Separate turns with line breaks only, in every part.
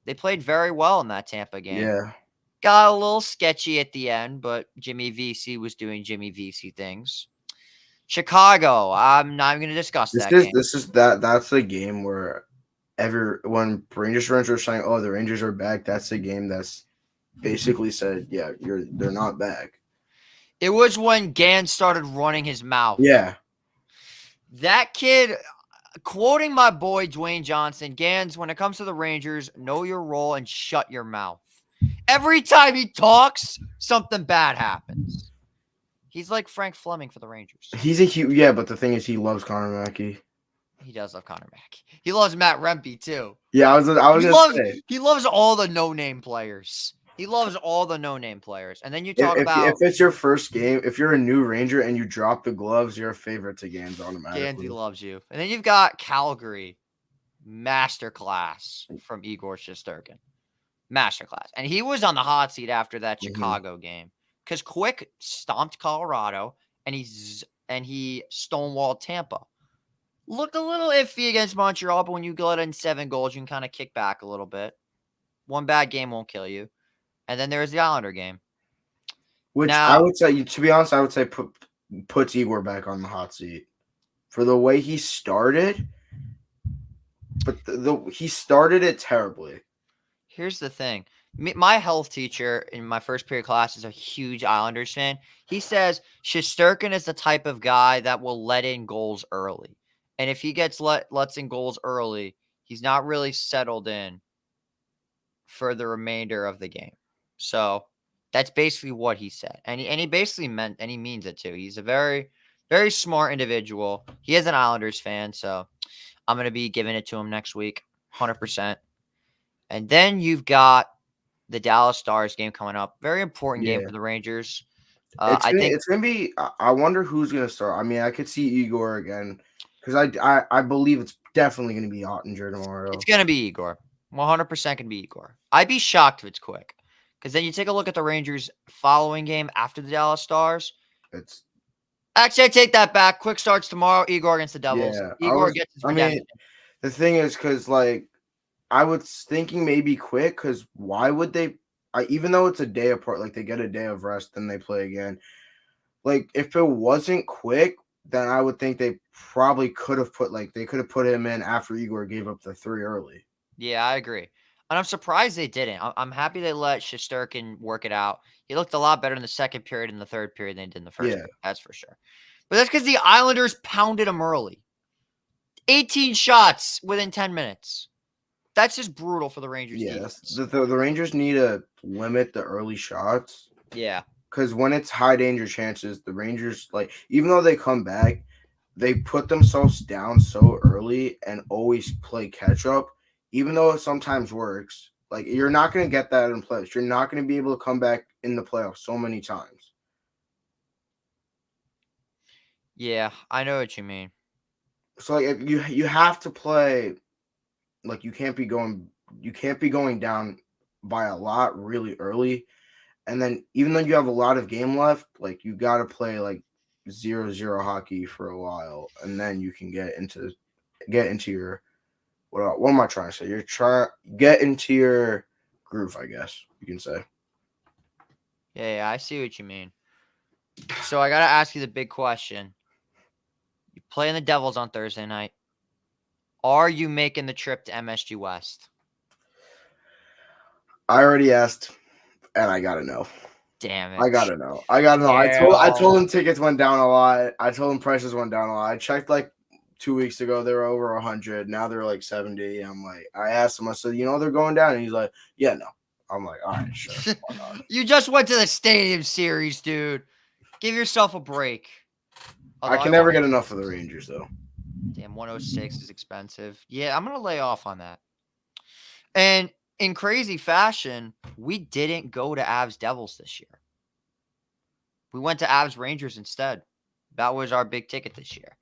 They played very well in that Tampa game.
Yeah.
Got a little sketchy at the end, but Jimmy VC was doing Jimmy VC things. Chicago, I'm not even going to discuss
This
that
is
game.
this is that that's the game where when Rangers fans are saying, "Oh, the Rangers are back," that's the game that's basically said, "Yeah, they're not back."
It was when Gans started running his mouth.
Yeah.
That kid, quoting my boy Dwayne Johnson, Gans, when it comes to the Rangers, know your role and shut your mouth. Every time he talks, something bad happens. He's like Frank Fleming for the Rangers.
He's a huge yeah, but the thing is, he loves Connor Mackey.
He does love Connor Mackey. He loves Matt Rempe too.
Yeah, I was
He
gonna
loves
say
he loves all the no-name players. He loves all the no-name players. And then you talk
if
about
it's your first game, if you're a new Ranger and you drop the gloves, you're a favorite to Gans
Gansey
automatically.
loves you. And then you've got Calgary masterclass from Igor Shesterkin. Masterclass. And he was on the hot seat after that
Hmm.
Chicago game. Because Quick stomped Colorado and he stonewalled Tampa. Looked a little iffy against Montreal, but when you let in 7 goals, you can kind of kick back a little bit. One bad game won't kill you. And then there's the Islander game.
Which I
Now,
would say, to be honest, I would say puts Igor back on the hot seat for the way he started. But he started it terribly.
here's the thing. My health teacher in my first period class is a huge Islanders fan. He says Shesterkin is the type of guy that will let in goals early. And if he lets in goals early, he's not really settled in for the remainder of the game. So that's basically what he said. And he basically meant, and he means it too. He's a very, very smart individual. He is an Islanders fan, so I'm going to be giving it to him next week, 100%. And then you've got the Dallas Stars game coming up. Very important game
Yeah,
for the Rangers. I think
it's gonna be. I wonder who's gonna start. I mean, I could see Igor again because I believe it's definitely gonna be Ottinger
it's
tomorrow.
going to be Igor. 100% going to be Igor. I'd be shocked if it's Quick. Because then you take a look at the Rangers' following game after the Dallas Stars.
It's
Actually, I take that back. Quick starts tomorrow. Igor against the Devils.
yeah.
Igor gets his
I mean,
redemption.
the thing is, because like I was thinking maybe quick. Because why would they? Even though it's a day apart, like they get a day of rest, then they play again. Like if it wasn't quick, then I would think they probably could have put him in after Igor gave up the 3 early.
Yeah, I agree. And I'm surprised they didn't. I'm happy they let Shesterkin work it out. He looked a lot better in the second period and the third period than he did in the first
Yeah.
period. That's for sure. But that's because the Islanders pounded him early. 18 shots within 10 minutes. That's just brutal for the Rangers
Yes,
defense.
the Rangers need to limit the early shots
Yeah.
because when it's high danger chances, the Rangers like even though they come back, they put themselves down so early and always play catch up. Even though it sometimes works, like you're not going to get that in playoffs. You're not going to be able to come back in the playoffs so many times.
Yeah, I know what you mean.
So like if you have to play like you can't be going down by a lot really early. And then even though you have a lot of game left, like you got to play like 0-0 hockey for a while, and then you can get into your what am I trying to say? You're trying get into your groove, I guess you can say.
Yeah, I see what you mean. So I got to ask you the big question. You playing the Devils on Thursday night. Are you making the trip to MSG West?
I already asked, and I gotta know.
Damn
I
it.
gotta know. I gotta know. I told him tickets went down a lot. I told him prices went down a lot. I checked like 2 weeks ago. They were over 100. Now they're like 70. I'm like, I asked him. I said, they're going down, and he's like, yeah, no. I'm like, all right, sure, why not?
You just went to the Stadium Series, dude. Give yourself a break.
I
Although
can never get enough of the Rangers, though.
damn, 106 is expensive. Yeah, I'm going to lay off on that. And in crazy fashion, we didn't go to Avs Devils this year. We went to Avs Rangers instead. That was our big ticket this year.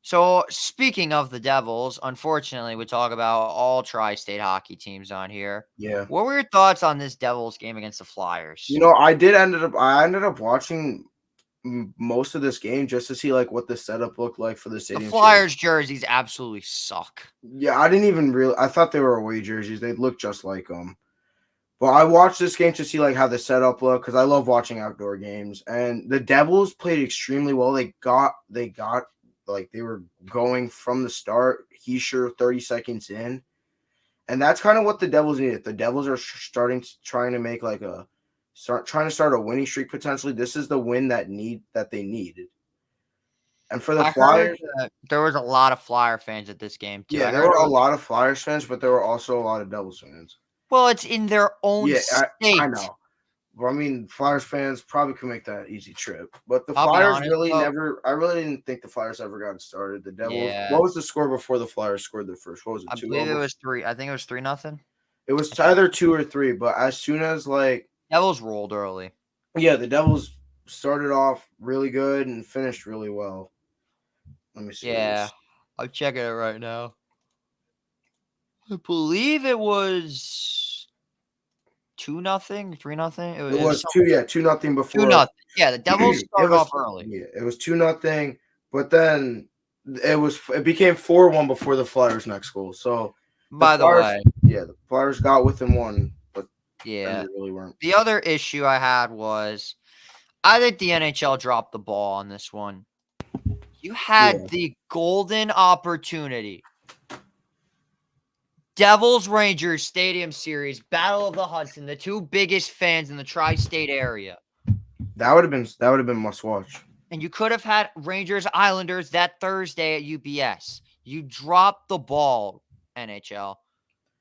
So, speaking of the Devils, unfortunately, we talk about all tri-state hockey teams on here.
Yeah.
What were your thoughts on this Devils game against the Flyers?
I ended up watching most of this game just to see like what the setup looked like for the
The
stadium series.
Flyers jerseys absolutely suck.
Yeah, I didn't even really. I thought they were away jerseys. They look just like them. But I watched this game to see like how the setup looked because I love watching outdoor games. And the Devils played extremely well. They got like they were going from the start. He's sure 30 seconds in, and that's kind of what the Devils needed. The Devils are trying to make like a trying to start a winning streak potentially. This is the win that they needed. And for the
I heard
Flyers,
that there was a lot of Flyer fans at this game too.
yeah,
I
there
heard
were
it
a
was
lot of Flyers fans, but there were also a lot of Devils fans.
well, it's in their own
Yeah, I
state.
know. Well, I mean, Flyers fans probably could make that easy trip, but the
I'll be
Flyers
honest
really
though.
never. I really didn't think the Flyers ever got it started. The Devils.
Yeah,
What was the score before the Flyers scored their first? What was it?
I
2-0.
believe it was 3. I think it was 3-0.
It was either 2 or 3. But as soon as like,
Devils rolled early.
yeah, the Devils started off really good and finished really well. Let me see.
Yeah, I'm checking it right now. I believe it was 2-0, 3-0. It
It
was
was 2-0
two
before.
nothing. Yeah, the Devils
It
started
was
off early.
yeah, it was 2-0, but then it became 4-1 before the Flyers' next goal. So the
By the
Flyers,
way,
yeah, the Flyers got within one, but then
yeah,
they really weren't.
the other issue I had was I think the NHL dropped the ball on this one. You had
Yeah,
the golden opportunity. Devils Rangers Stadium Series, Battle of the Hudson, the two biggest fans in the tri-state area.
that would have been must watch.
And you could have had Rangers Islanders that Thursday at UBS. You dropped the ball, NHL.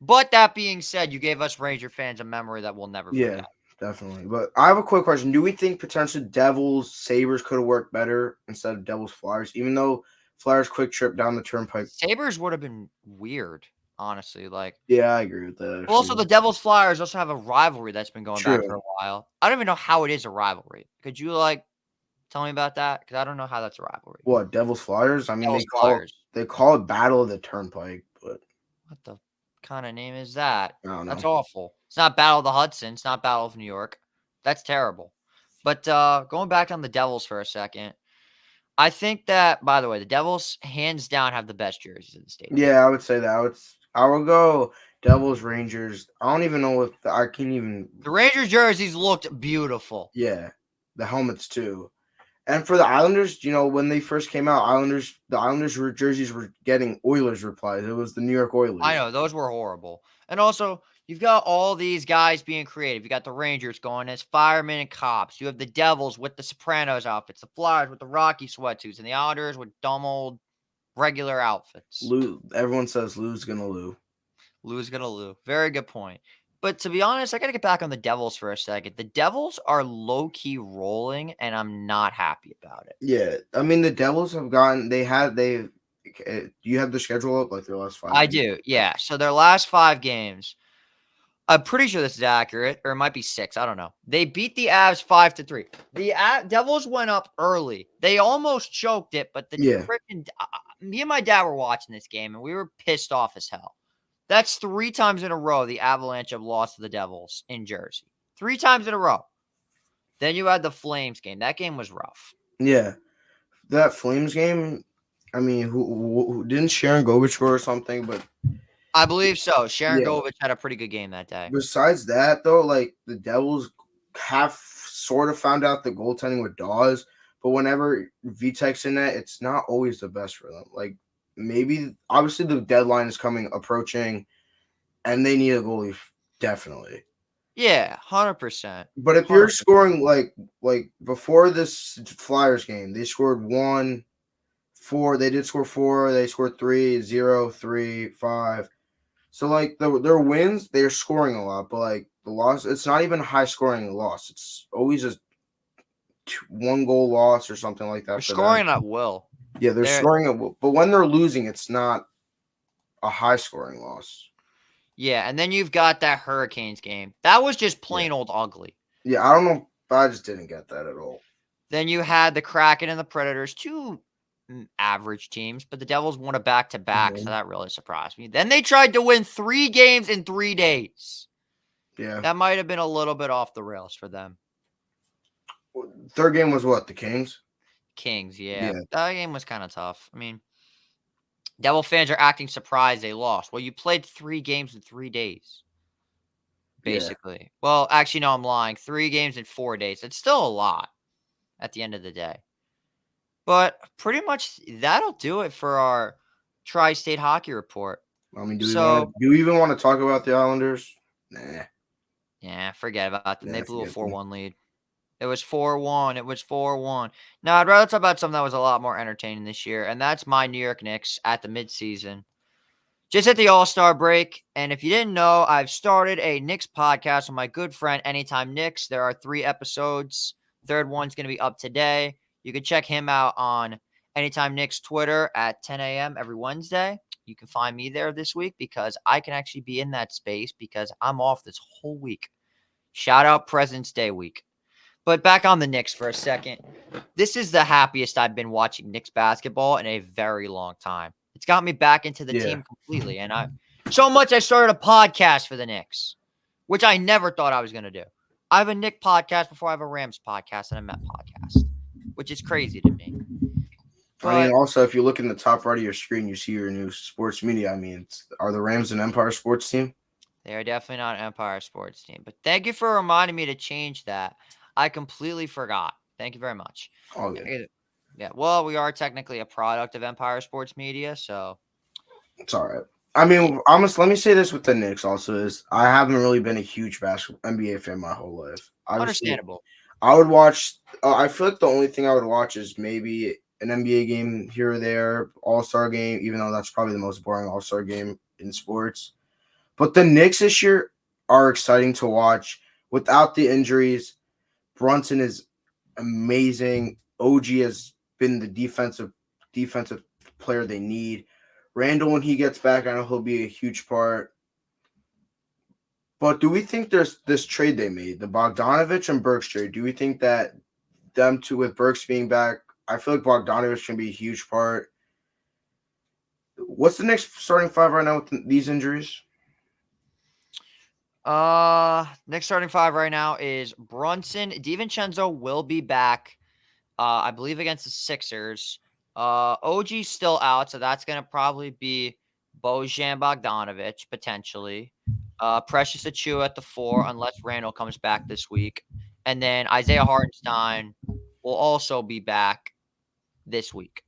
But that being said, you gave us Ranger fans a memory that we'll never
Yeah,
forget.
definitely. But I have a quick question: do we think potentially Devils Sabers could have worked better instead of Devils Flyers? Even though Flyers quick trip down the turnpike.
Sabres would have been weird, honestly.
Yeah, I agree with that.
Well, also
Actually,
the Devils Flyers also have a rivalry that's been going back for
true.
a while. I don't even know how it is a rivalry. Could you tell me about that? Because I don't know how that's a rivalry.
What Devils Flyers? I mean,
Devils Flyers.
they call it Battle of the Turnpike, but
What the kind of name is that?
I don't
That's
know.
awful. It's not Battle of the Hudson. It's not Battle of New York. That's terrible. But going back on the Devils for a second, I think that, by the way, the Devils hands down have the best jerseys in the stadium.
Yeah, I would say that. I would go Devils Rangers. I don't even know if I can even.
The Rangers jerseys looked beautiful.
Yeah, the helmets too. And for the Islanders, when they first came out, the Islanders jerseys were getting Oilers replies. It was the New York
I
Oilers.
know those were horrible. And also, you've got all these guys being creative. You got the Rangers going as firemen and cops. You have the Devils with the Sopranos outfits, the Flyers with the Rocky sweatsuits, and the Islanders with dumb old regular outfits.
Lou, everyone says Lou's gonna lose.
Lou's gonna lose. Very good point. But to be honest, I gotta get back on the Devils for a second. The Devils are low-key rolling, and I'm not happy about it.
Yeah, I mean the Devils have gotten. You have the schedule up like their last 5
I
games.
do, yeah. So their last 5 games, I'm pretty sure this is accurate, or it might be 6. I don't know. They beat the Avs 5-3. The Devils went up early. They almost choked it, but the
Yeah,
freaking me and my dad were watching this game, and we were pissed off as hell. That's 3 times in a row the Avalanche have lost to the Devils in Jersey. 3 times in a row. Then you had the Flames game. That game was rough.
yeah. That Flames game. I mean, who didn't Sharon Govich score or something? But
I believe so. Sharon
yeah.
Govich had a pretty good game that day.
Besides that, though, like the Devils have sort of found out the goaltending with Dawes, but whenever Vitek's in it, it's not always the best for them. Like maybe, obviously, the deadline is approaching, and they need a goalie definitely.
Yeah, 100%.
But if you're scoring like before this Flyers game, they scored 1, 4. They did score 4. They scored 3, 0, 3, 5. So like their wins, they're scoring a lot, but like the loss, it's not even a high scoring loss. It's always a 1 goal loss or something like that.
They're scoring at will.
Yeah, they're scoring at will, but when they're losing, it's not a high scoring loss.
Yeah, and then you've got that Hurricanes game. That was just plain old ugly.
Yeah, I don't know. I just didn't get that at all.
Then you had the Kraken and the Predators, 2 average teams, but the Devils won a back-to-back, so that really surprised me. Then they tried to win 3 games in 3 days.
Yeah.
That might have been a little bit off the rails for them.
Third game was what? The Kings?
Kings, yeah.
Yeah.
That game was kind of tough. I mean, Devil fans are acting surprised they lost. Well, you played 3 games in 3 days,
Yeah.
basically. Well, actually, no, I'm lying. 3 games in 4 days. It's still a lot at the end of the day. But pretty much that'll do it for our Tri-State Hockey Report.
I mean,
So,
do we even want to talk about the Islanders? Nah.
yeah, forget about them. They
Nah,
blew a
forget them.
4-1 lead. It was 4-1. It was 4-1. Now, I'd rather talk about something that was a lot more entertaining this year, and that's my New York Knicks at the midseason. Just at the All-Star break, and if you didn't know, I've started a Knicks podcast with my good friend Anytime Knicks. There are 3 episodes. Third one's going to be up today. You can check him out on Anytime Knicks Twitter at 10 a.m. every Wednesday. You can find me there this week because I can actually be in that space because I'm off this whole week. Shout out President's Day week. But back on the Knicks for a second. This is the happiest I've been watching Knicks basketball in a very long time. It's got me back into the
Yeah.
team completely. And so much I started a podcast for the Knicks, which I never thought I was going to do. I have a Knicks podcast before I have a Rams podcast and a Met podcast, which is crazy to me.
I mean,
But
also, if you look in the top right of your screen, you see your new sports media. I mean, are the Rams an Empire Sports team?
they are definitely not an Empire sports team. But thank you for reminding me to change that. I completely forgot. Thank you very much.
Oh, yeah.
Yeah, well, we are technically a product of Empire Sports Media, so
It's all right. I
yeah,
mean, almost. Let me say this with the Knicks also is I haven't really been a huge basketball NBA fan my whole life. Obviously,
understandable.
I would watch. I feel like the only thing I would watch is maybe an NBA game here or there, All Star game, even though that's probably the most boring All Star game in sports. But the Knicks this year are exciting to watch without the injuries. Brunson is amazing. OG has been the defensive player they need. Randall, when he gets back, I know he'll be a huge part. But do we think there's this trade they made, the Bogdanovich and Burks trade? Do we think that them two with Burks being back, I feel like Bogdanovich can be a huge part. What's the next starting five right now with these injuries?
Next starting five right now is Brunson. DiVincenzo will be back, I believe against the Sixers. OG's still out, so that's gonna probably be Bojan Bogdanovic potentially. Precious Achua at the 4, unless Randall comes back this week, and then Isaiah Hartenstein will also be back this week.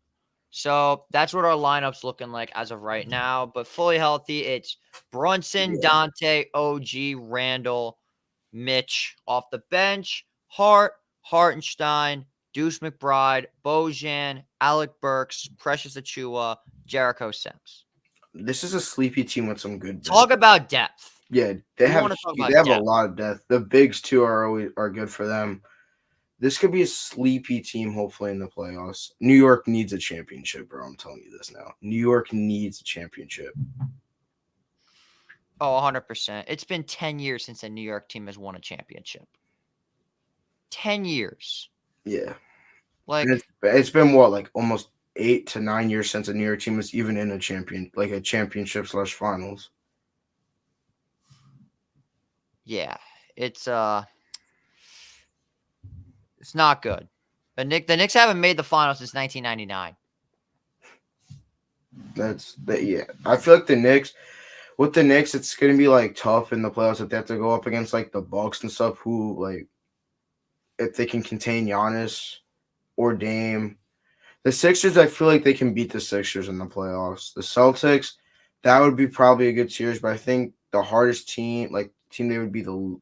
So that's what our lineup's looking like as of right now. But fully healthy, it's Brunson,
Yeah.
Dante, OG, Randall, Mitch off the bench, Hart, Hartenstein, Deuce McBride, Bojan, Alec Burks, Precious Achua, Jericho Sims.
This is a sleepy team with some good bench.
Talk about depth.
Yeah,
You want to talk
they
about
have a
depth.
lot of depth. The bigs too are good for them. This could be a sleepy team, hopefully, in the playoffs. New York needs a championship, bro. I'm telling you this now. New York needs a championship.
Oh, 100%. It's been 10 years since a New York team has won a championship. 10 years.
Yeah. And
Like,
it's been what, like almost 8 to 9 years since a New York team was even in a championship slash finals.
yeah, it's it's not good. The Knicks haven't made the finals since 1999.
That's that. Yeah, I feel like with the Knicks, it's gonna be like tough in the playoffs if they have to go up against like the Bucks and stuff. Who like if they can contain Giannis or Dame. The Sixers, I feel like they can beat the Sixers in the playoffs. The Celtics, that would be probably a good series, but I think the hardest team they would be the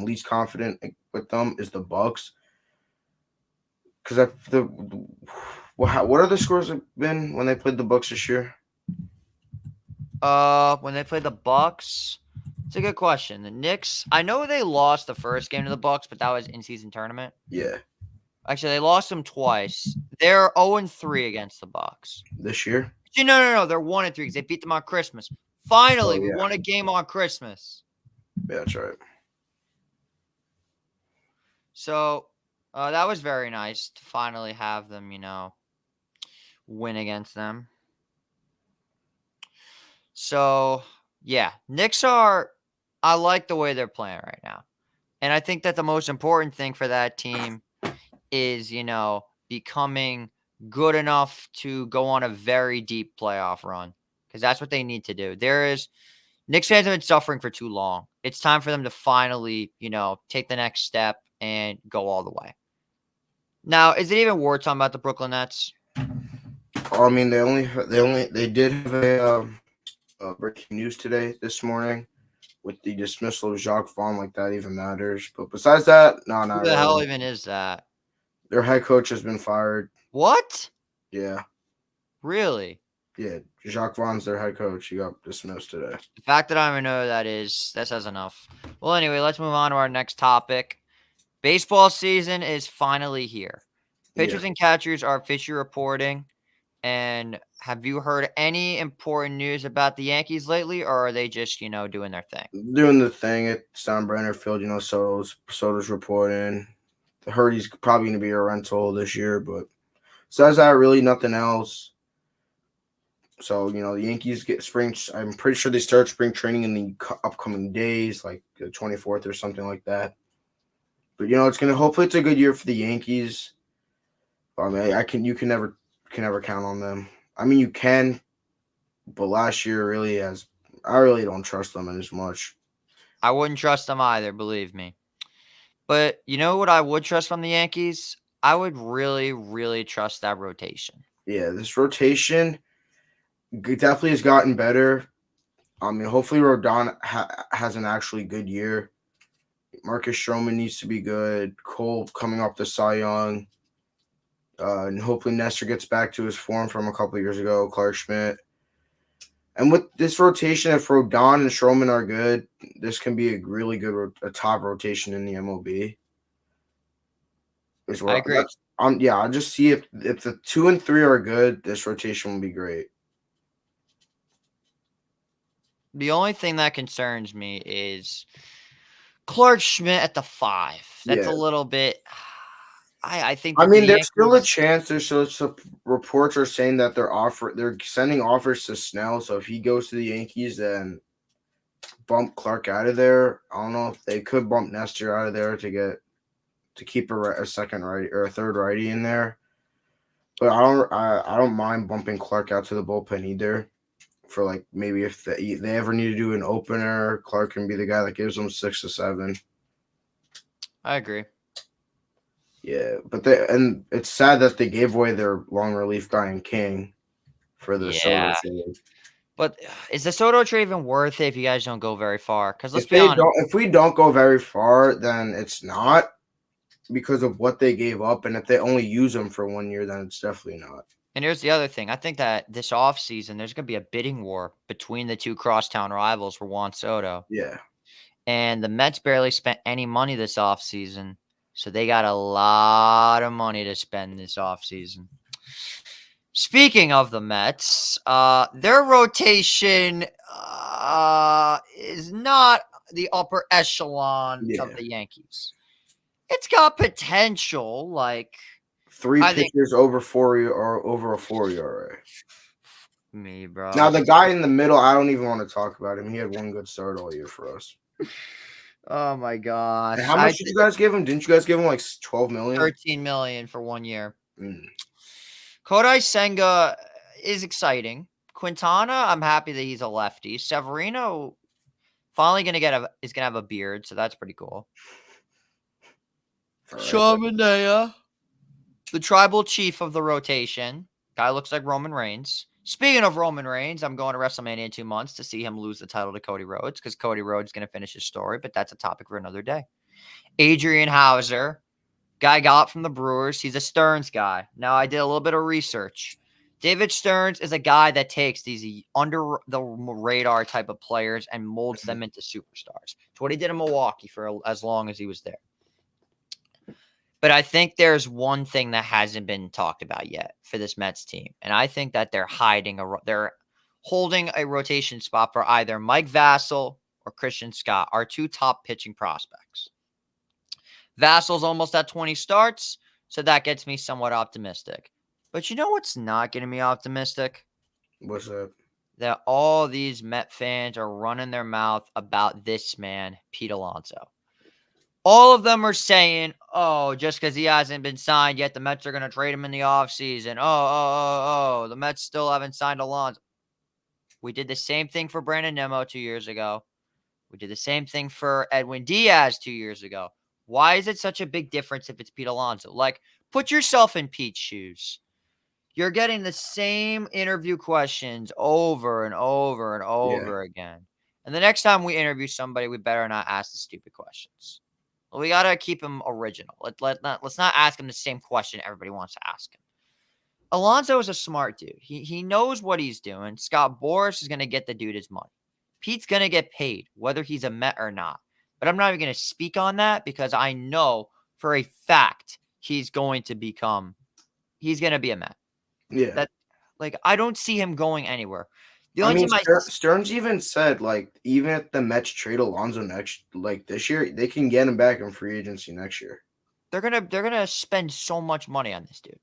least confident with them is the Bucks. Because what are the scores have been when they played the Bucks this year?
When they played the Bucks, it's a good question. The Knicks, I know they lost the first game to the Bucks, but that was in season tournament.
Yeah,
Actually, they lost them twice. They're 0-3 against the Bucks.
this year.
Actually, no. They're 1-3 because they beat them on Christmas.
Oh
Finally, we
yeah,
won a game on Christmas.
yeah, that's right.
So that was very nice to finally have them, win against them. So, yeah, I like the way they're playing right now. And I think that the most important thing for that team is, becoming good enough to go on a very deep playoff run because that's what they need to do. Knicks fans have been suffering for too long. It's time for them to finally, take the next step and go all the way. Now, is it even worth talking about the Brooklyn Nets?
I mean, they did have breaking news today this morning with the dismissal of Jacques Vaughn. Like that even matters. But besides that, no,
Who
not
the hell
really.
even is that?
Their head coach has been fired.
What?
Yeah,
Really?
yeah. Jacques Vaughn's their head coach. He got dismissed today.
The fact that I don't even know who that is, that says enough. Well, anyway, let's move on to our next topic. Baseball season is finally here.
Yeah,
Pitchers and catchers are officially reporting. And have you heard any important news about the Yankees lately, or are they just, doing their thing?
doing the thing at Steinbrenner Field. Soto's reporting. I heard he's probably going to be a rental this year, but besides that, really nothing else. So, the Yankees get spring. I'm pretty sure they start spring training in the upcoming days, like the 24th or something like that. But hopefully it's a good year for the Yankees. I mean, you can never count on them. I mean, you can, but last year I really don't trust them as much.
I wouldn't trust them either, believe me. But you know what I would trust from the Yankees? I would really, really trust that rotation.
Yeah, this rotation definitely has gotten better. I mean, hopefully Rodon has an actually good year. Marcus Stroman needs to be good. Cole coming up the Cy Young. And hopefully Nestor gets back to his form from a couple years ago. Clark Schmidt. And with this rotation, if Rodon and Stroman are good, this can be a really good a top rotation in the MLB. Is
I
where
agree.
yeah, I'll just see if the 2 and 3 are good, this rotation will be great.
The only thing that concerns me is Clark Schmidt at the 5. That's
Yeah.
a little bit. I think
I
that the
mean, there's still a
Yankees.
chance. Some reports are saying that they're sending offers to Snell. So if he goes to the Yankees, then bump Clark out of there. I don't know if they could bump Nestor out of there to keep a second righty or a third righty in there. But I don't mind bumping Clark out to the bullpen either. For like maybe if they ever need to do an opener, Clark can be the guy that gives them 6 to 7.
I agree.
Yeah, and it's sad that they gave away their long relief guy in King for the Soto
Yeah.
trade.
But is the Soto trade even worth it if you guys don't go very far? Because let's
If
be honest.
we don't go very far, then it's not because of what they gave up, and if they only use them for 1 year, then it's definitely not.
And here's the other thing. I think that this offseason, there's going to be a bidding war between the two crosstown rivals for Juan Soto.
Yeah,
And the Mets barely spent any money this offseason. So they got a lot of money to spend this offseason. Speaking of the Mets, their rotation is not the upper echelon of
yeah.
the Yankees. It's got potential, like
3
I think
pitchers over 4 or over a 4 ERA.
me,
Now
bro.
the guy in the middle, I don't even want to talk about him. He had one good start all year for us.
Oh my
And
gosh.
how much did you guys give him? Didn't you guys give him like 12 million?
13 million for 1 year.
Mm.
Kodai Senga is exciting. Quintana, I'm happy that he's a lefty. Severino finally is gonna have a beard, so that's pretty cool.
All right.
Shamanea, the tribal chief of the rotation. Guy looks like Roman Reigns. Speaking of Roman Reigns, I'm going to WrestleMania in 2 months to see him lose the title to Cody Rhodes because Cody Rhodes is going to finish his story, but that's a topic for another day. Adrian Hauser, guy got from the Brewers. He's a Stearns guy. Now, I did a little bit of research. David Stearns is a guy that takes these under the radar type of players and molds them into superstars. It's what he did in Milwaukee for as long as he was there. But I think there's one thing that hasn't been talked about yet for this Mets team, and I think that they're holding a rotation spot for either Mike Vassell or Christian Scott, our two top pitching prospects. Vassell's almost at 20 starts, so that gets me somewhat optimistic. But you know what's not getting me optimistic?
What's that?
That all these Met fans are running their mouth about this man, Pete Alonso. All of them are saying, oh, just because he hasn't been signed yet, the Mets are going to trade him in the offseason. The Mets still haven't signed Alonso. We did the same thing for Brandon Nimmo 2 years ago. We did the same thing for Edwin Diaz 2 years ago. Why is it such a big difference if it's Pete Alonso? Like, put yourself in Pete's shoes. You're getting the same interview questions over and over and
Yeah.
over again. And the next time we interview somebody, we better not ask the stupid questions. We got to keep them original. Let's not ask him the same question everybody wants to ask him. Alonso is a smart dude. He knows what he's doing. Scott Boras is going to get the dude his money. Pete's going to get paid, whether he's a Met or not. But I'm not even going to speak on that because I know for a fact he's going to be a Met.
Yeah.
That, like, I don't see him going anywhere. The
I
only
mean,
team
Stearns even said, like, even if the Mets trade Alonso this year, they can get him back in free agency next year.
they're gonna spend so much money on this dude.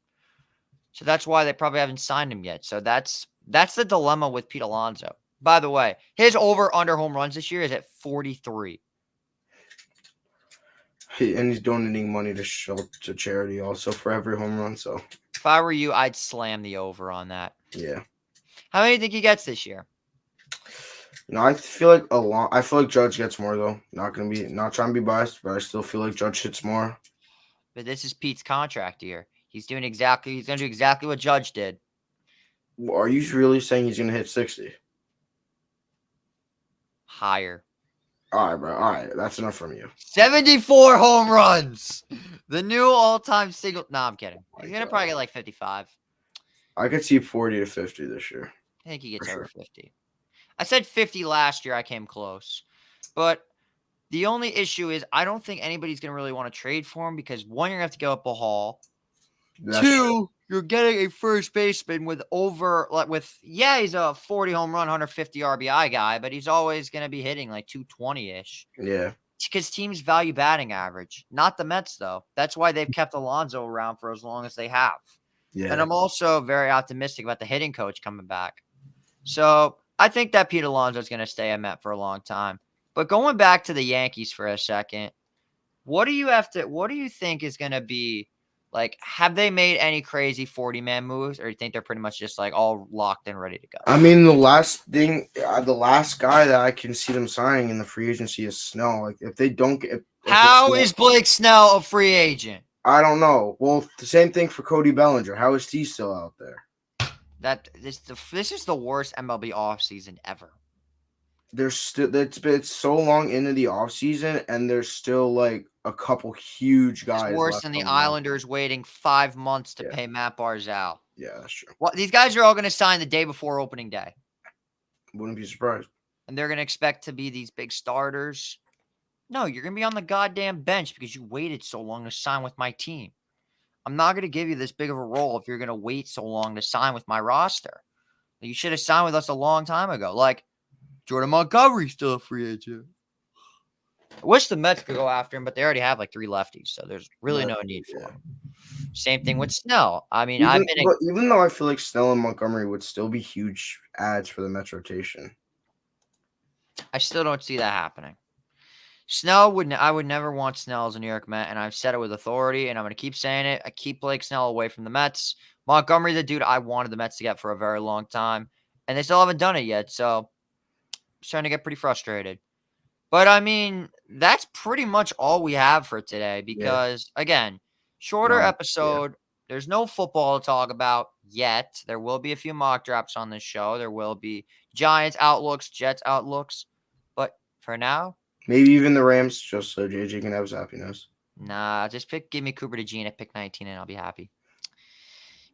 So that's why they probably haven't signed him yet. So that's the dilemma with Pete Alonso. By the way, his over-under home runs this year is at 43.
And he's donating money to charity also for every home run. So
If I were you, I'd slam the over on that.
yeah.
How many do you think he gets this year?
I feel like Judge gets more though. Not trying to be biased, but I still feel like Judge hits more.
But this is Pete's contract year. He's gonna do exactly what Judge did.
Are you really saying he's gonna hit 60?
Higher.
All right, bro. All right, that's enough from you.
74 home runs. The new all-time single. No, I'm kidding. He's gonna probably get like 55.
I could see 40 to 50 this year.
I think he gets
For
over
sure.
50. I said 50 last year. I came close. But the only issue is I don't think anybody's going to really want to trade for him because, one, you're going to have to give up a haul.
That's
Two,
true.
you're getting a first baseman he's a 40 home run, 150 RBI guy, but he's always going to be hitting like 220-ish.
Yeah.
Because teams value batting average. Not the Mets, though. That's why they've kept Alonso around for as long as they have.
Yeah.
And I'm also very optimistic about the hitting coach coming back. So I think that Pete Alonso is going to stay a Met for a long time. But going back to the Yankees for a second, what do you think is going to be like? Have they made any crazy 40-man moves, or do you think they're pretty much just like all locked and ready to go?
I mean, the last guy that I can see them signing in the free agency is Snell. Like, if they don't get,
How is Blake Snell a free agent?
I don't know. Well, the same thing for Cody Bellinger. How is he still out there?
This is the worst MLB offseason ever.
There's still it's so long into the offseason, and there's still like a couple huge guys.
It's worse
left
than the
on
Islanders waiting 5 months to
Yeah.
pay Matt Barzal.
Yeah, that's true.
Well, these guys are all going to sign the day before opening day.
Wouldn't be surprised.
And they're going to expect to be these big starters. No, you're going to be on the goddamn bench because you waited so long to sign with my team. I'm not going to give you this big of a role if you're going to wait so long to sign with my roster. You should have signed with us a long time ago. Like, Jordan Montgomery's still a free agent. I wish the Mets could go after him, but they already have like 3 lefties, so there's really no need for him. Same thing with Snell. I mean,
even though I feel like Snell and Montgomery would still be huge ads for the Mets rotation.
I still don't see that happening. I would never want Snell as a New York Met, and I've said it with authority, and I'm going to keep saying it. I keep Blake Snell away from the Mets. Montgomery, the dude I wanted the Mets to get for a very long time, and they still haven't done it yet, so I'm starting to get pretty frustrated. But, I mean, that's pretty much all we have for today because, again, shorter episode. Yeah. There's no football to talk about yet. There will be a few mock drafts on this show. There will be Giants outlooks, Jets outlooks. But for now,
maybe even the Rams, just so JJ can have his happiness.
Nah, just give me Cooper DeJean at pick 19 and I'll be happy.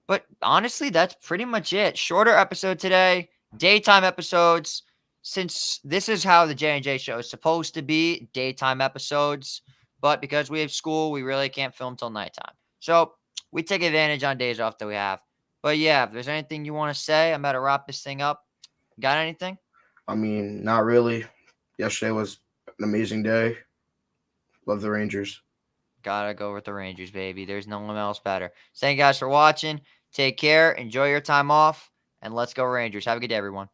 But honestly, that's pretty much it. Shorter episode today, daytime episodes. Since this is how the J&J show is supposed to be, daytime episodes. But because we have school, we really can't film till nighttime. So we take advantage on days off that we have. But yeah, if there's anything you want to say, I'm about to wrap this thing up. Got anything?
I mean, not really. Yesterday was an amazing day. Love the Rangers.
Gotta go with the Rangers, baby. There's no one else better. Thank you guys for watching. Take care. Enjoy your time off. And let's go Rangers. Have a good day, everyone.